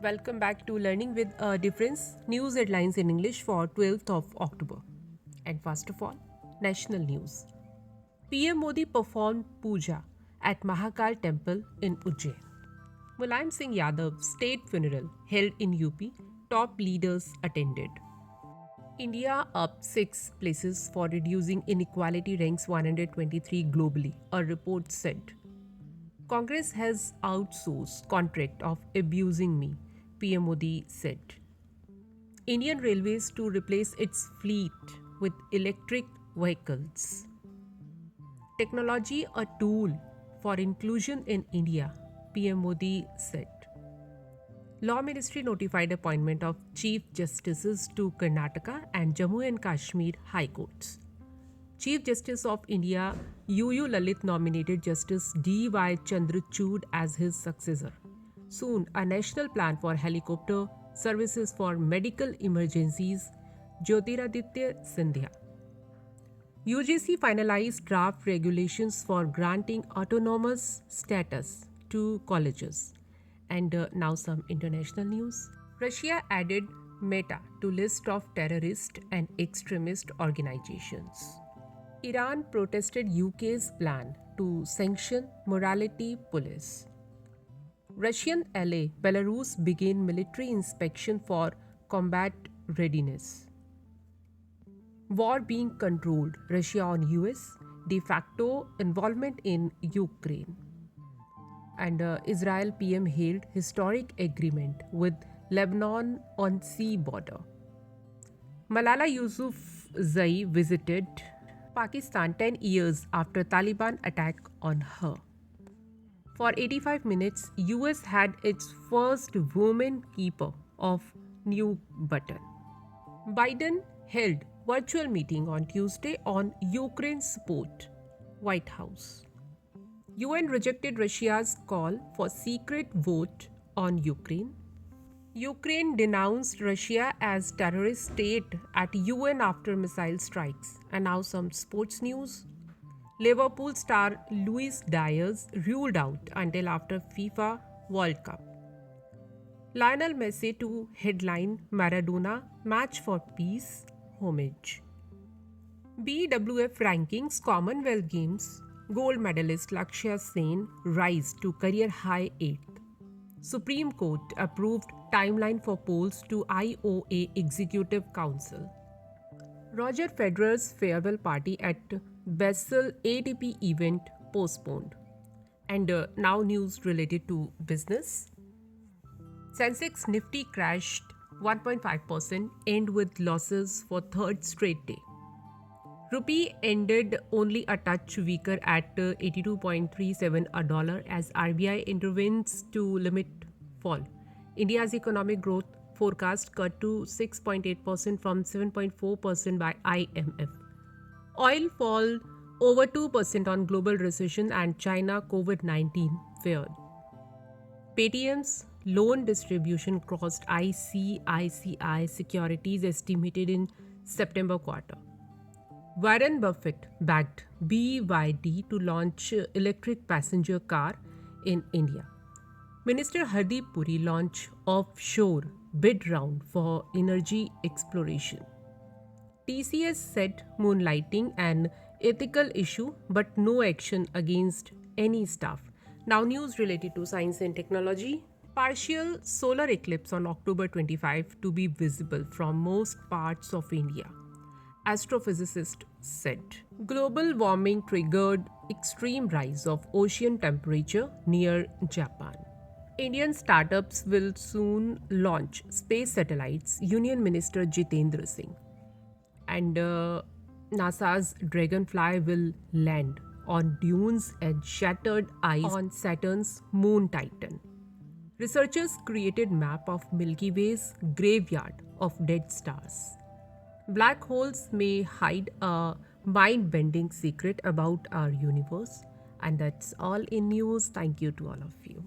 Welcome back to Learning with a Difference News Headlines in English for 12th of October. And first of all, national news. PM Modi performed puja at Mahakal Temple in Ujjain. Mulayam Singh Yadav state funeral held in UP. Top leaders attended. India up 6 places for reducing inequality, ranks 123 globally, a report said. Congress has outsourced contract of abusing me, PM Modi said. Indian Railways to replace its fleet with electric vehicles. Technology a tool for inclusion in India, PM Modi said. Law Ministry notified appointment of Chief Justices to Karnataka and Jammu and Kashmir High Courts. Chief Justice of India UU Lalit nominated Justice D.Y. Chandrachud as his successor. Soon, a national plan for helicopter services for medical emergencies, Jyotiraditya Scindia. UGC finalized draft regulations for granting autonomous status to colleges. And now some international news. Russia added Meta to list of terrorist and extremist organizations. Iran protested UK's plan to sanction morality police. Russian ally Belarus began military inspection for combat readiness. War being controlled, Russia on US, de facto involvement in Ukraine. And Israel PM hailed historic agreement with Lebanon on sea border. Malala Yousafzai visited Pakistan 10 years after Taliban attack on her. For 85 minutes, US had its first woman keeper of nuke button. Biden held virtual meeting on Tuesday on Ukraine support, White House. UN rejected Russia's call for secret vote on Ukraine. Ukraine denounced Russia as terrorist state at UN after missile strikes. And now some sports news. Liverpool star Luis Diaz ruled out until after FIFA World Cup. Lionel Messi to headline Maradona Match for Peace homage. BWF rankings Commonwealth Games gold medalist Lakshya Sen rise to career high 8th. Supreme Court approved timeline for polls to IOA Executive Council. Roger Federer's farewell party at Basel ATP event postponed. And now news related to business. Sensex Nifty crashed 1.5%, end with losses for third straight day. Rupee ended only a touch weaker at 82.37 a dollar as RBI intervenes to limit fall. India's economic growth forecast cut to 6.8% from 7.4% by IMF. Oil fall over 2% on global recession and China COVID-19 feared. Paytm's loan distribution crossed ICICI Securities estimated in September quarter. Warren Buffett backed BYD to launch electric passenger car in India. Minister Hardeep Puri launched offshore bid round for energy exploration. TCS said moonlighting an ethical issue but no action against any staff. Now news related to science and technology. Partial solar eclipse on October 25 to be visible from most parts of India. Astrophysicist said. Global warming triggered extreme rise of ocean temperature near Japan. Indian startups will soon launch space satellites, Union Minister Jitendra Singh. And NASA's Dragonfly will land on dunes and shattered ice on Saturn's moon Titan. Researchers created map of Milky Way's graveyard of dead stars. Black holes may hide a mind-bending secret about our universe. And that's all in news. Thank you to all of you.